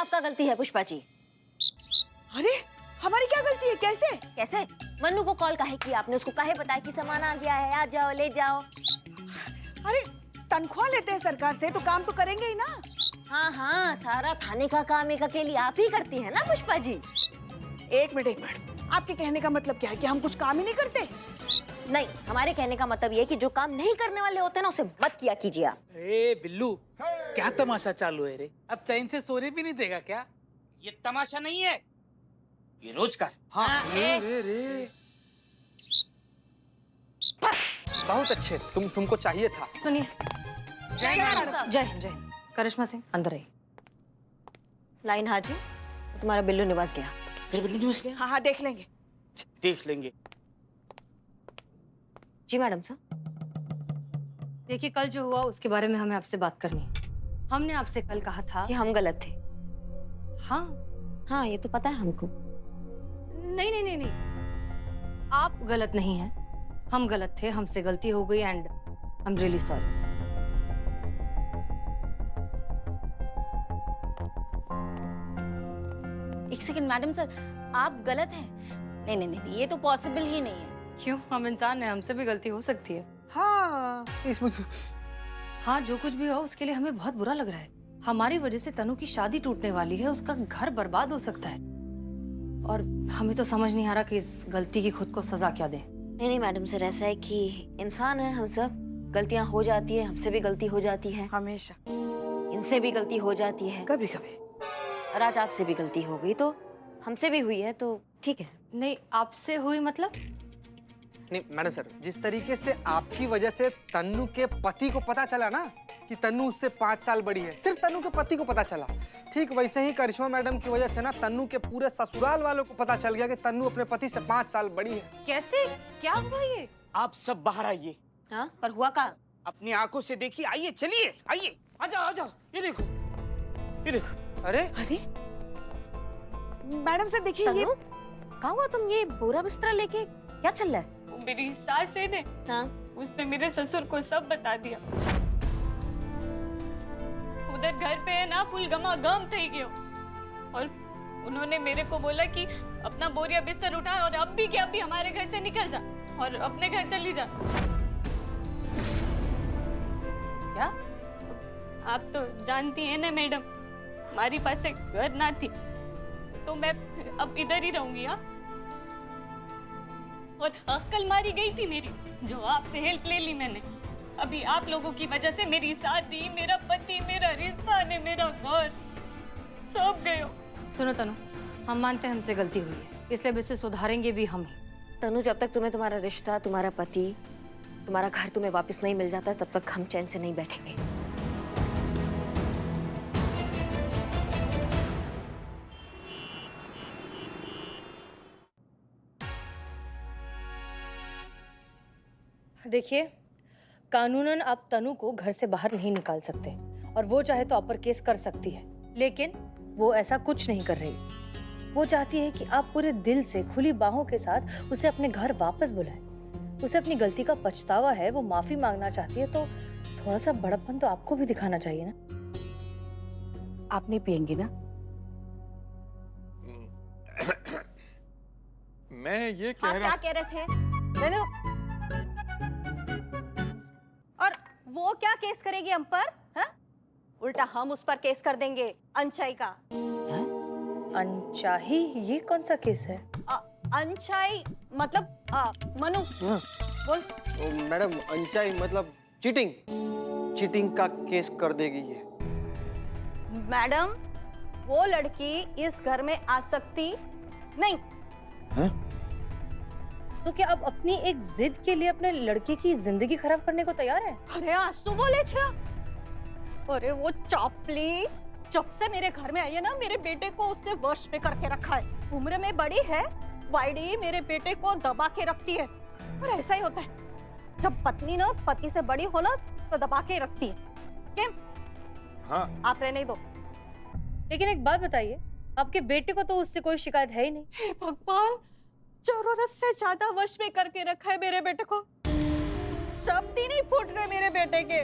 आपका गलती है पुष्पा जी। अरे हमारी क्या गलती है? कैसे? कैसे? मन्नू को कॉल काहे किया आपने? उसको काहे बताया कि सामान आ गया है, आ जाओ ले जाओ? अरे तनख्वाह लेते हैं सरकार से तो काम तो करेंगे ही ना। हाँ हाँ, सारा थाने का काम एक अकेली आप ही करती है ना पुष्पा जी? एक मिनट, आपके कहने का मतलब क्या है कि हम कुछ काम ही नहीं करते? नहीं, हमारे कहने का मतलब ये है कि जो काम नहीं करने वाले होते हैं ना, उसे मत किया कीजिए आप। ए बिल्लू, क्या तमाशा चालू है रे? अब चैन से सोने भी नहीं देगा क्या? ये तमाशा नहीं है, ये रोज का है। हाँ रे। बहुत अच्छे, तुमको चाहिए था। सुनिए। जय हिंद। जय हिंद, जय हिंद। करिश्मा सिंह अंदर आइए। लाइन हाजी, तुम्हारा बिल्लू निवास गया। फिर बिल्लू न्यूज़ गया? हाँ हाँ देख लेंगे। देख लेंगे। जी मैडम साहब। देखिए, कल जो हुआ उसके बारे में हमें आपसे बात करनी है। हमने आपसे कल कहा था कि हम गलत थे। हाँ हाँ, ये तो पता है हमको। नहीं नहीं नहीं नहीं, आप गलत नहीं हैं, हम गलत थे, हमसे गलती हो गई and I am really sorry. एक सेकंड मैडम सर, आप गलत हैं। नहीं नहीं नहीं, ये तो पॉसिबल ही नहीं है। क्यों? हम इंसान हैं, हमसे भी गलती हो सकती है। हाँ इसमें हाँ, जो कुछ भी हो उसके लिए हमें बहुत बुरा लग रहा है। हमारी वजह से तनु की शादी टूटने वाली है, उसका घर बर्बाद हो सकता है और हमें तो समझ नहीं आ रहा कि इस गलती की खुद को सजा क्या दें। नहीं नहीं मैडम सर, ऐसा है कि इंसान है हम सब, गलतियां हो जाती है, हमसे भी गलती हो जाती है, हमेशा इनसे भी गलती हो जाती है, कभी कभी। और आज आपसे भी गलती हो गई तो हमसे भी हुई है, तो ठीक है। नहीं, आपसे हुई मतलब? नहीं मैडम सर, जिस तरीके से आपकी वजह से तन्नू के पति को पता चला ना कि तन्नू उससे 5 साल बड़ी है, सिर्फ तन्नू के पति को पता चला, ठीक वैसे ही करिश्मा मैडम की वजह से ना तन्नू के पूरे ससुराल वालों को पता चल गया कि तन्नू अपने पति से 5 साल बड़ी है। कैसे? क्या हुआ ये? आप सब बाहर आइए, हाँ, पर हुआ का? अपनी आंखों से देखिए। आइए, चलिए, आइए, आ जाओ, आ जाओ। ये देखो, ये देखो। अरे अरे मैडम सर देखिए ये। कहाँ हुआ? तुम ये बोरा बिस्तरा लेके क्या चल रहा है? वो मेरी सास है ने, हाँ, उसने मेरे ससुर को सब बता दिया। उधर घर पे है ना फुल गमागम थे गयो, और उन्होंने मेरे को बोला कि अपना बोरिया बिस्तर उठा और अब भी क्या अभी हमारे घर से निकल जा और अपने घर चली जा। क्या? आप तो जानती हैं ना मैडम, हमारी पास एक घर ना थी तो मैं अब इधर ही रहूंगी। हाँ, और अक्ल मारी गई थी मेरी, जो आपसे हेल्प ले ली मैंने। अभी आप लोगों की वजह से मेरी शादी, मेरा पति, मेरा रिश्ता ने मेरा घर सब गयो। सुनो तनु, हम मानते हैं हमसे गलती हुई है, इसलिए अब इसे सुधारेंगे भी हम ही। तनु, जब तक तुम्हें तुम्हारा रिश्ता, तुम्हारा पति, तुम्हारा घर तुम्हें वापस नहीं मिल जाता, तब तक हम चैन से नहीं बैठेंगे। देखिए, कानूनन आप तनु को घर से बाहर नहीं निकाल सकते और वो चाहे तो अपर केस कर सकती है, लेकिन वो ऐसा कुछ नहीं कर रही। वो चाहती है कि आप पूरे दिल से, खुली बाहों के साथ उसे अपने घर वापस बुलाएं। उसे अपनी गलती का पछतावा है, वो माफी मांगना चाहती है, तो थोड़ा सा बड़प्पन तो आपको भी दिखाना चाहिए ना। आप नहीं पियेंगी ना? मैं ये कह रहा। क्या कह रहे थे? रहने दो। और वो क्या केस करेगी हम पर? हाँ? उल्टा हम उस पर केस कर देंगे, अनचाही का। अनचाही? ये कौन सा केस है? अनचाही मतलब मनु बोल। मैडम, अनचाही मतलब चीटिंग, चीटिंग का केस कर देगी ये। मैडम, वो लड़की इस घर में आ सकती नहीं। तो क्या आप अपनी एक जिद के लिए अपने लड़के की जिंदगी खराब करने को तैयार हैं? अरे आंसू बोले छा। अरे वो चापली जब से मेरे घर में आई है ना, मेरे बेटे को उसने वश में करके रखा है। उम्र में बड़ी है, वाइडी मेरे बेटे को दबा के रखती है। और ऐसा ही होता है, जब पत्नी ना पति से बड़ी हो ना तो दबा के रखती है। क्यों? हाँ, आप रहने दो। लेकिन एक बात बताइए, आपके बेटे को तो उससे कोई शिकायत है ही नहीं। हे भगवान, जरूरत से ज्यादा वश में करके रखा है मेरे बेटे को। शब्द ही नहीं फूट रहे मेरे बेटे के।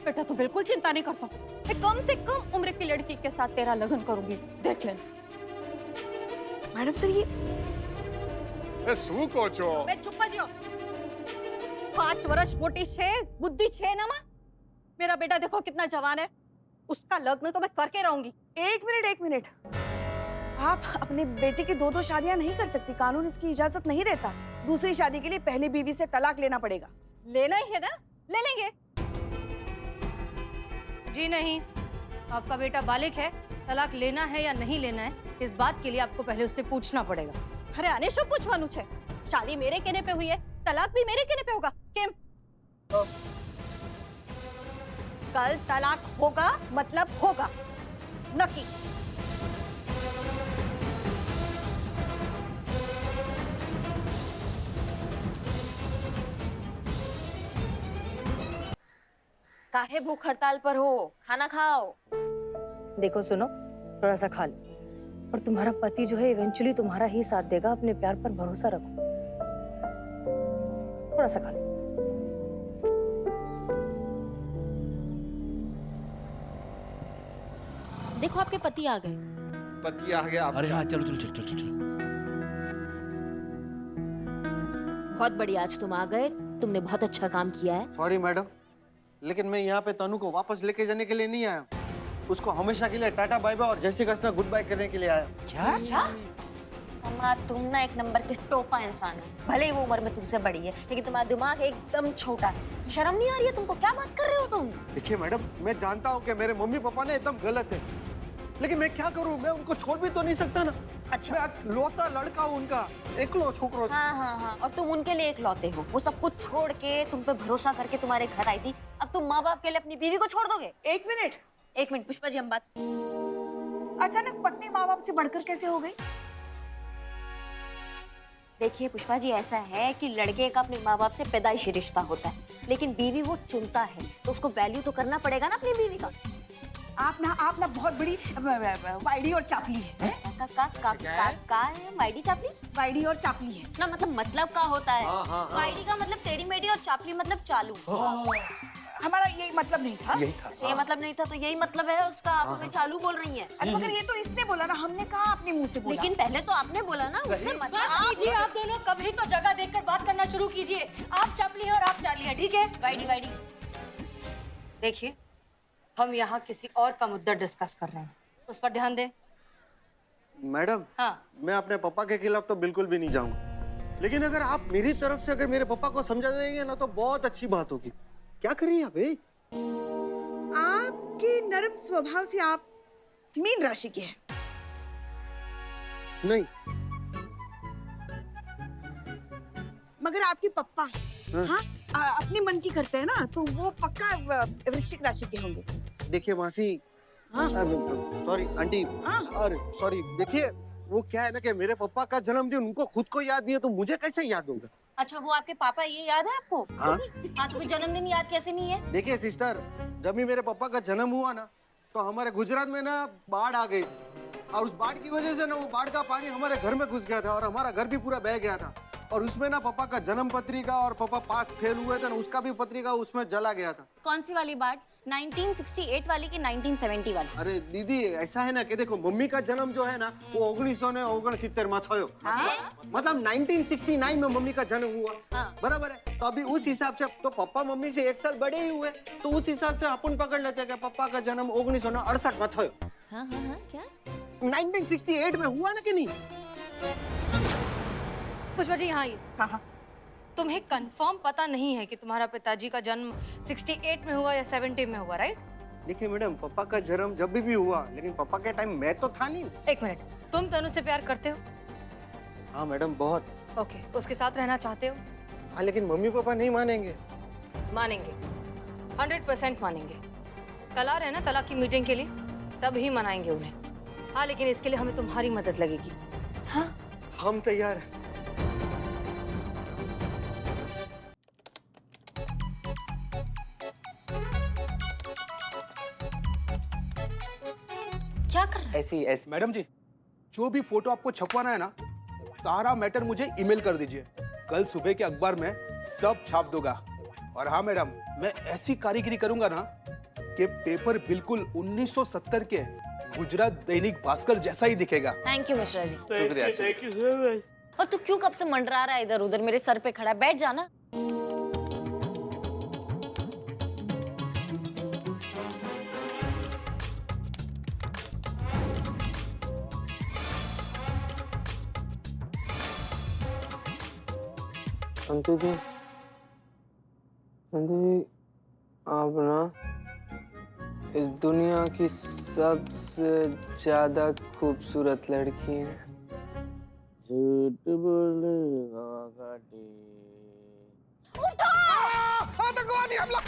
बेटा तो बिल्कुल चिंता नहीं करता, मैं कम से कम उम्र की लड़की के साथ तेरा लगन करूंगी, देख लेना। मैडम सर ये શું કહો છો? मैं चुप कर जाओ। 5 वर्ष मोटी छे, बुद्धि छे ना मां। मेरा बेटा देखो कितना जवान है, उसका लग्न तो मैं करके रहूंगी। एक मिनट, आप अपने बेटे की 2 शादियां नहीं कर सकती, कानून इसकी इजाजत नहीं देता। दूसरी शादी के लिए पहली बीवी से तलाक लेना पड़ेगा। लेना ही है ना, ले लेंगे। जी नहीं, आपका बेटा बालिग है, तलाक लेना है या नहीं लेना है, इस बात के लिए आपको पहले उससे पूछना पड़ेगा। अरे आने शो पूछवानु छे, शादी मेरे कहने पे हुई है, तलाक भी मेरे कहने पे होगा। केम? कल तलाक होगा मतलब होगा, नक्की। काहे भूख हड़ताल पर हो, खाना खाओ। देखो सुनो, थोड़ा सा खा लो, और तुम्हारा पति जो है इवेंचुअली तुम्हारा ही साथ देगा, अपने प्यार पर भरोसा रखो। थोड़ा सा खा लो। देखो आपके पति आ गए। पति आ गया अरे हाँ, चलो चलो चलो चलो चलो। बहुत बढ़िया, आज तुम आ गए, तुमने बहुत अच्छा काम किया है। सॉरी मैडम, लेकिन मैं यहाँ पे तनु को वापस लेके जाने के लिए नहीं आया, उसको हमेशा के लिए टाटा बाय बाय और जय श्री कृष्ण गुड बाय करने के लिए आया। क्या? अम्मा तुम ना एक नंबर के टोपा इंसान हो। भले ही वो उम्र में तुमसे बड़ी है, लेकिन तुम्हारा दिमाग एकदम छोटा है। शर्म नहीं आ रही है तुमको? क्या बात कर रहे हो तुम? देखिए मैडम, मैं जानता हूँ कि मेरे मम्मी पापा ने एकदम गलत है, लेकिन मैं क्या करूँ, मैं उनको छोड़ भी तो नहीं सकता ना। अच्छा, मैं लौता लड़का हूँ उनका, एकलो छोकरो। हाँ, और तुम उनके लिए इकलौते हो। वो सब कुछ छोड़ के तुम पे भरोसा करके तुम्हारे घर आई थी, अब तुम माँ बाप के लिए अपनी बीवी को छोड़ दोगे? एक मिनट पुष्पा जी, हम बात। अचानक पत्नी माँ बाप से बढ़कर कैसे हो गई? देखिए पुष्पा जी, ऐसा है कि लड़के का अपने माँ बाप से पैदाइशी रिश्ता होता है, लेकिन बीवी वो चुनता है, तो उसको वैल्यू तो करना पड़ेगा ना अपनी बीवी का। आप ना बहुत बड़ी वाइडी और चापली है। का है वाइडी चापली? वाइडी और चापली है ना, मतलब का होता है। वाइडी का मतलब टेढ़ी मेढ़ी और चापली मतलब चालू। हमारा यही मतलब नहीं था। यही था। ये मतलब नहीं था तो यही मतलब है उसका। आप हमें चालू बोल रही हैं। अरे मगर ये तो इसने बोला ना, हमने कहा अपने मुंह से बोला। लेकिन पहले तो आपने बोला ना, उसने मतलब। कीजिए, आप दोनों कभी तो जगह देखकर बात करना शुरू कीजिए। आप चापली है और आप चाली है, ठीक है? वाइडी। देखिए, हम यहाँ किसी और का मुद्दा डिस्कस कर रहे हैं, उस पर ध्यान दें। मैडम, हाँ, मैं अपने पापा के खिलाफ तो बिल्कुल भी नहीं जाऊंगा, लेकिन अगर आप मेरी तरफ से अगर मेरे पापा को समझा देंगे ना तो बहुत अच्छी बात होगी। क्या कर रही है आप? आपके नरम स्वभाव से आप मीन राशि के हैं। नहीं, मगर आपके पप्पा हाँ अपनी मन की करते हैं ना, तो वो पक्का वृश्चिक राशि के होंगे। देखिए मासी, सॉरी आंटी, अरे सॉरी, देखिए वो क्या है ना कि मेरे पापा का जन्मदिन उनको खुद को याद नहीं है, तो मुझे कैसे याद होगा? अच्छा, वो आपके पापा, ये याद है आपको? हाँ, तो फिर जन्मदिन याद कैसे नहीं है? देखिए सिस्टर, जब भी मेरे पापा का जन्म हुआ ना, तो हमारे गुजरात में ना बाढ़ आ गई, और उस बाढ़ की वजह से ना वो बाढ़ का पानी हमारे घर में घुस गया था और हमारा घर भी पूरा बह गया था। और उसमें ना पापा का जन्म पत्रिका और पापा पास फेल हुए थे ना, उसका भी पत्रिका उसमें जला गया था। कौन सी वाली बात? 1968 वाली की 1970 वाली? अरे दीदी, ऐसा है ना कि देखो, मम्मी का जन्म जो है ना वो 1969 में थयो। मतलब 1969 में मम्मी का जन्म हुआ। बराबर है, तो अभी उस हिसाब से तो पापा मम्मी से 1 साल बड़े ही हुए, तो उस हिसाब से अपन पकड़ लेते हैं कि पापा का जन्म 1968 में थयो। हाँ, क्या? 1968 में हुआ ना कि नहीं? पुष्पा जी, यहाँ आइए। हाँ, तुम्हें कंफर्म पता नहीं है कि तुम्हारा पिताजी का जन्म 68 में हुआ या 70 में हुआ, राइट? देखिए मैडम, पापा का जन्म जब भी हुआ, लेकिन पापा के टाइम मैं तो था नहीं। एक मिनट, तुम तनु से प्यार करते हो? हाँ मैडम, बहुत। ओके, उसके साथ रहना चाहते हो? हाँ, लेकिन मम्मी पापा नहीं मानेंगे। मानेंगे, 100% मानेंगे। कल आ रहे हैं ना तलाक की मीटिंग के लिए, तब ही मनाएंगे उन्हें। हाँ, लेकिन इसके लिए हमें तुम्हारी मदद लगेगी। हाँ, हम तैयार हैं। क्या कर रहा है? ऐसी मैडम जी, जो भी फोटो आपको छपवाना है ना, सारा मैटर मुझे ईमेल कर दीजिए। कल सुबह के अखबार में सब छाप दूंगा। और हाँ मैडम, मैं ऐसी कारीगरी करूंगा ना कि पेपर बिल्कुल 1970 के गुजरात दैनिक भास्कर जैसा ही दिखेगा। Thank you Mishra ji. शुक्रिया। और तू क्यों कब से मंडरा रहा है इधर उधर मेरे सर पे खड़ा है? बैठ जाना। अंतु जी, आप ना इस दुनिया की सबसे ज्यादा खूबसूरत लड़की हैं। झूठ बोलेगा गाड़ी। आतंकवादी हमला!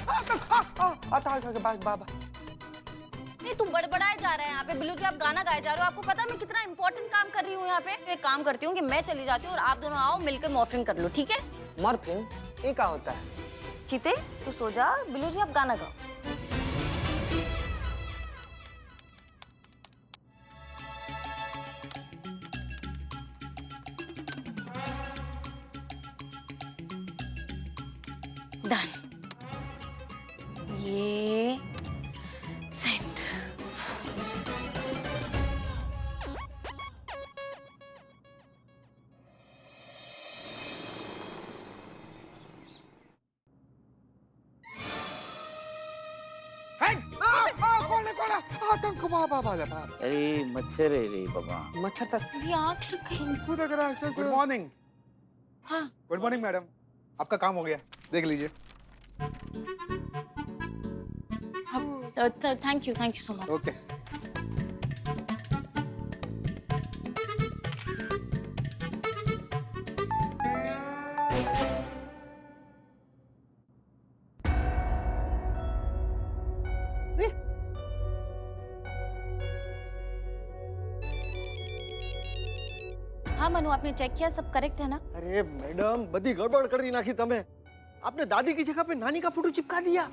नहीं तू बड़बड़ाए जा रहा है यहाँ पे। बिल्लू जी आप गाना गाए जा रहे हो। आपको पता है मैं कितना इंपॉर्टेंट काम कर रही हूँ यहाँ पे? एक काम करती हूँ कि मैं चली जाती हूँ और आप दोनों आओ मिलकर मॉर्फिंग कर लो, ठीक है? मॉर्फिंग? ये क्या होता है? चीते तू सो जा, बिल्लू जी आप गाना गाओ। डन। ये सेंड। अरे मच्छर है रे बाबा। मच्छर तक मेरी आँख लग गई। Good morning. हाँ गुड मॉर्निंग मैडम, आपका काम हो गया, देख लीजिए। Thank you so much. Okay. हाँ मनु आपने चेक किया सब करेक्ट है ना? अरे मैडम बड़ी गड़बड़ कर दी नाखी तमे। आपने दादी की जगह पे नानी का फोटो चिपका दिया।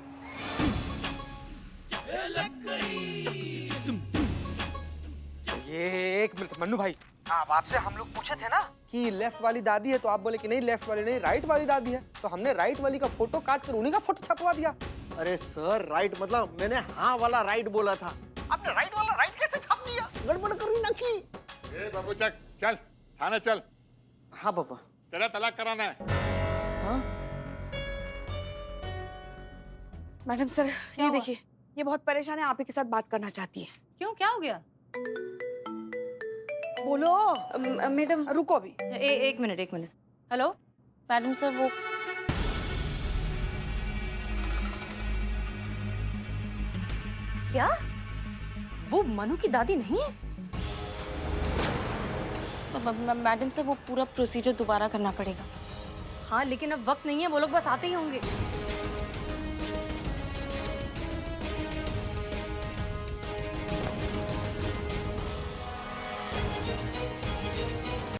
ये एक मिनट मन्नू भाई, आप आपसे हम लोग पूछे थे ना कि लेफ्ट वाली दादी है, तो आप बोले कि नहीं लेफ्ट वाली नहीं राइट वाली दादी है, तो हमने राइट वाली का फोटो काट कर उन्हीं का फोटो छपवा दिया। अरे सर राइट मतलब मैंने हाँ वाला राइट बोला था, आपने राइट वाला राइट कैसे छाप दिया? गड़बड़ कर दी नाखी। ए बाबू चक चल थाने चल। हाँ पापा। तेरा तलाक कराना है। हाँ? मैडम सर ये देखिए, ये बहुत परेशान है, आप ही के साथ बात करना चाहती है। क्यों, क्या हो गया? बोलो। मैडम रुको अभी। एक मिनट। हेलो मैडम सर वो क्या? वो मनु की दादी नहीं है? मैडम सर वो पूरा प्रोसीजर दोबारा करना पड़ेगा। हाँ लेकिन अब वक्त नहीं है, वो लोग बस आते ही होंगे।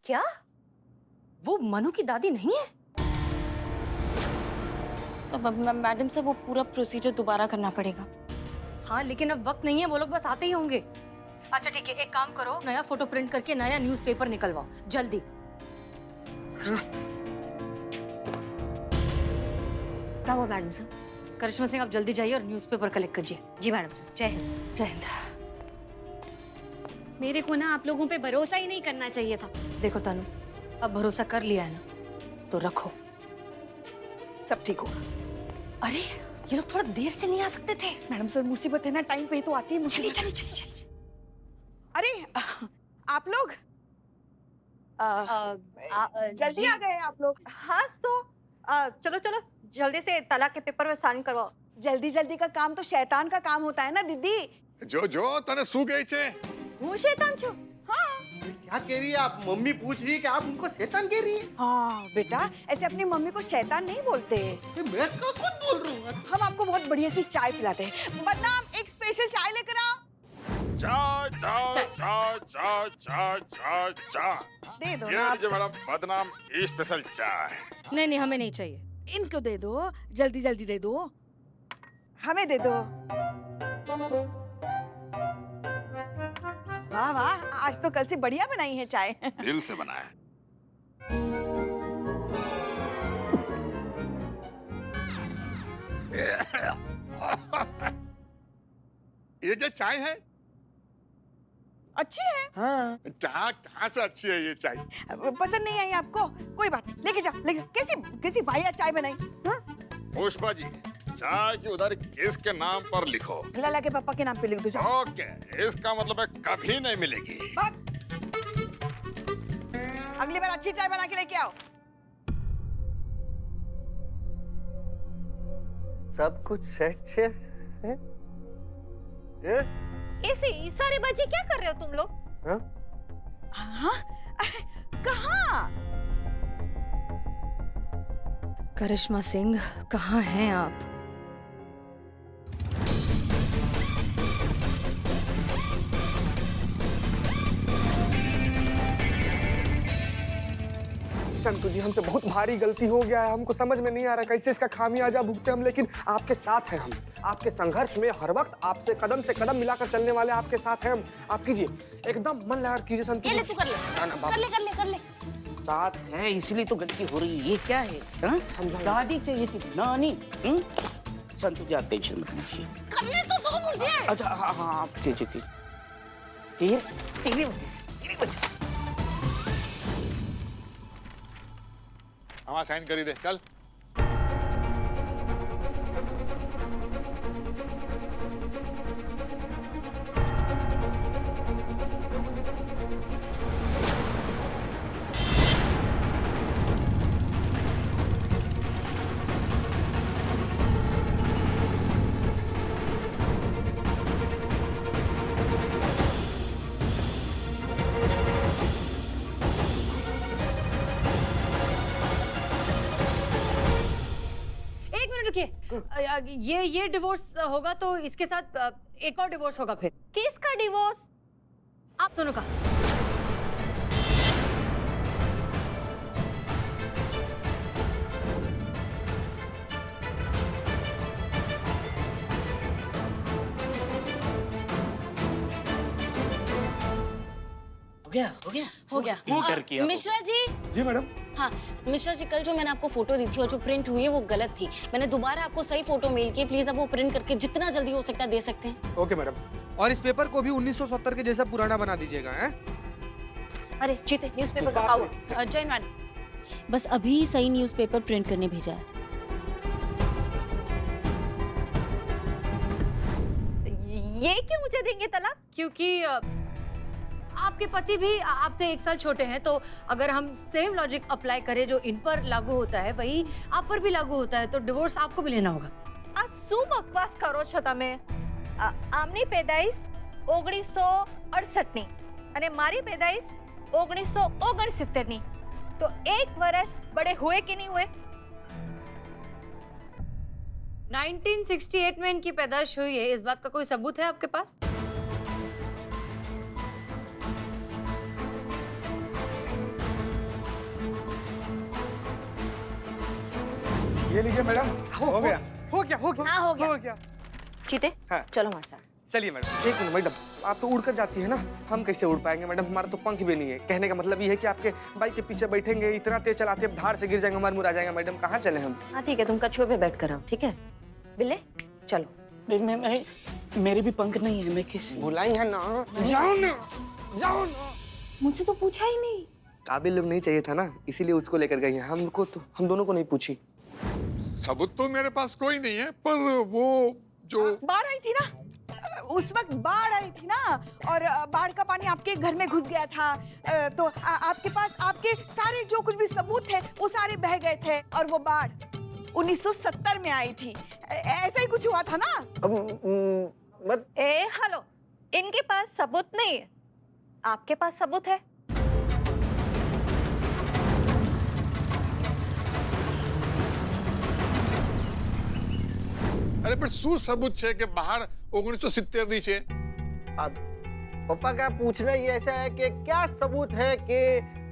क्या वो मनु की दादी नहीं है? मैडम सर वो पूरा प्रोसीजर दोबारा करना पड़ेगा। हाँ लेकिन अब वक्त नहीं है, वो लोग बस आते ही होंगे। अच्छा ठीक है, एक काम करो, नया फोटो प्रिंट करके नया न्यूज़पेपर निकलवाओ जल्दी। क्या हुआ मैडम सर? करिश्मा सिंह आप जल्दी जाइए और न्यूज़पेपर कलेक्ट कीजिए। जी मैडम सर। जय हिंद। जय हिंद। मेरे को ना आप लोगों पे भरोसा ही नहीं करना चाहिए था। देखो तनु, अब भरोसा कर लिया है ना, तो रखो, सब ठीक होगा। अरे ये लोग थोड़ा देर से नहीं आ सकते थे? मैडम सर मुसीबत है ना, टाइम पे ही तो आती है। चलिए। अरे आप लोग जल्दी आ गए आप लोग। हाँ तो चलो जल्दी से तलाक के पेपर में साइन करवाओ। जल्दी का काम तो शैतान का काम होता है ना दीदी। जो तने सू गई छे। હું શેતાન છું? हाँ। क्या कह रही है आप? मम्मी पूछ रही है कि आप उनको शैतान कह रही है? हाँ बेटा, ऐसे अपनी मम्मी को शैतान नहीं बोलते। मैं क्या खुद बोल रहा हूँ? हम आपको बहुत बढ़िया सी चाय पिलाते हैं। बदनाम एक स्पेशल चाय लेकर आओ। चाय दे दो ये ना। लीजिए मैडम बदनाम स्पेशल चाय। नहीं हमें नहीं चाहिए। इनको दे दो, जल्दी दे दो। हमें दे दो। वाह आज तो कल से बढ़िया बनाई है चाय। दिल से बनाया। ये जो चाय है अच्छी है। हाँ कहाँ से अच्छी है ये चाय? पसंद नहीं आई आपको? कोई बात नहीं, लेके जाओ, लेके। कैसी कैसी वाहियात चाय बनाई। हाँ? पुष्पा जी, चाय की उधर किसके नाम पर लिखो। लाला के पापा के नाम पे लिख दो। जाओ। ओके, इसका मतलब है कभी नहीं मिलेगी। अगली बार अच्छी चाय बना के लेके आओ। सब कुछ सेट से है? ऐसे इशारे बाजी क्या कर रहे हो तुम लोग? हाँ? हाँ? कहाँ? करिश्मा सिंह, कहाँ हैं आप? संतु जी, हमसे बहुत भारी गलती हो गया है। हमको समझ में नहीं आ रहा कैसे इसका खामियाजा भुगते हम, लेकिन आपके साथ हैं हम। आपके संघर्ष में हर वक्त आपसे कदम से कदम मिलाकर चलने वाले आपके साथ हैं हम। आप कीजिए, एकदम मन लगाकर कीजिए संतु। ये ले, तू कर ले। कर ले, कर ले, कर ले। साथ है इसलिए तो गलती हो रही है। ये क्या है? हाँ? दादी चाहिए थी, नानी। संतु जी, आप टेंशन मत लीजिए। करने तो दो मुझे। अच्छा हाँ हाँ, आप कीजिए। तेरी वजह से। हमारा साइन करी दे, चल। ये डिवोर्स होगा तो इसके साथ एक और डिवोर्स होगा फिर। किसका डिवोर्स? आप दोनों का। हो गया। वो कर किया। मिश्रा जी। जी मैडम। हाँ मिश्रा जी, कल जो मैंने आपको फोटो दी थी और जो प्रिंट हुई है वो गलत थी। मैंने दोबारा आपको सही फोटो मेल की, प्लीज आप वो प्रिंट करके जितना जल्दी हो सकता है दे सकते हैं। Okay madam. और इस पेपर को भी 1970 के जैसा पुराना बना दीजिएगा। हैं? अरे चीते, न्यूज़पेपर का आओ। जैन मैडम, बस अभी सही न्यूज़पेपर प्रिंट करने भेजा है। ये क्यों मुझे देंगे तलाक? क्योंकि आपके पति भी आपसे 1 साल छोटे हैं, तो अगर हम सेम लॉजिक अप्लाई करें जो इन पर लागू होता है वही आप पर भी लागू होता है, तो डिवोर्स आपको भी लेना होगा। आ શું બકવાસ કરો છો તમે? આમની પેદાઈશ 1968 ની અને મારી પેદાઈશ 1969 ની, તો 1 વર્ષ बड़े हुए कि नहीं हुए? 1968 में इनकी पैदाइश हुई है, इस बात का कोई सबूत है आपके पास? ये लीजिए मैडम। हो गया। हाँ हो गया। चीते, हाँ। चलो हमारे साथ। चलिए मैडम। एक मिनट मैडम, आप तो उड़कर जाती है ना, हम कैसे उड़ पाएंगे मैडम? हमारा तो पंख भी नहीं है। कहने का मतलब ये है कि आपके बाइक के पीछे बैठेंगे, इतना तेज चलाते हैं धार से गिर जाएंगे, हमारा मुँह आ जाएगा। मैडम कहाँ चले हम? हाँ ठीक है, तुम कछुए पे बैठ कर आओ, ठीक है? बिल्ले चलो। मेरे भी पंख नहीं है, मैं किस बुलाई है ना। जाओ ना। मुझे तो पूछा ही नहीं। काबिल लोग नहीं चाहिए था ना, इसीलिए उसको लेकर गई है। हमको तो, हम दोनों को नहीं पूछी। सबूत तो मेरे पास कोई नहीं है, पर वो जो बाढ़ आई थी ना, उस वक्त बाढ़ आई थी ना, और बाढ़ का पानी आपके घर में घुस गया था, तो आपके पास आपके सारे जो कुछ भी सबूत थे वो सारे बह गए थे, और वो बाढ़ 1970 में आई थी। ऐसा ही कुछ हुआ था ना? हेलो, इनके पास सबूत नहीं है, आपके पास सबूत है। अरे पर શું सबूत છે કે બહાર 1970 ની છે? अब पापा का पूछना ही ऐसा है कि क्या सबूत है कि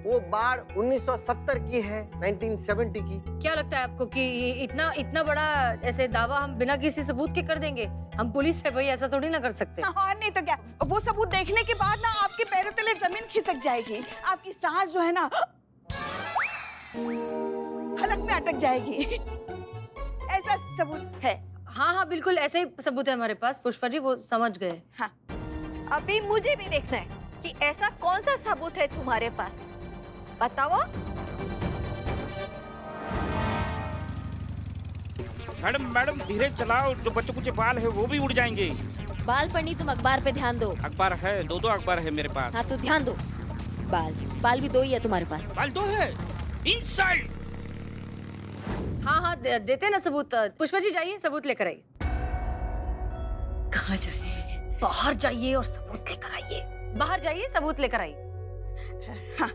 वो बाढ़ 1970 की है, 1970 की? क्या लगता है आपको कि इतना बड़ा ऐसे दावा हम बिना किसी सबूत के कर देंगे? हम पुलिस है भाई, ऐसा थोड़ी ना कर सकते। हाँ नहीं तो क्या, वो सबूत देखने के बाद ना आपके पैरों तले जमीन खिसक जाएगी, आपकी सांस जो है ना हलक में अटक जाएगी। ऐसा सबूत है। हाँ हाँ बिल्कुल ऐसे ही सबूत है हमारे पास पुष्पा जी, वो समझ गए। हाँ, अभी मुझे भी देखना है कि ऐसा कौन सा सबूत है तुम्हारे पास, बताओ। मैडम मैडम धीरे चलाओ, जो बच्चों के बाल है वो भी उड़ जाएंगे। बाल पर नहीं, तुम अखबार पे ध्यान दो। अखबार है, दो अखबार है मेरे पास। हाँ तो ध्यान दो। बाल भी 2 ही है तुम्हारे पास। बाल 2 है इनसाइड। हाँ हाँ देते ना सबूत। पुष्पा जी जाइए सबूत लेकर आइए। कहाँ जाए? बाहर जाइए और सबूत लेकर आइए। बाहर जाइए सबूत लेकर आइए। हाँ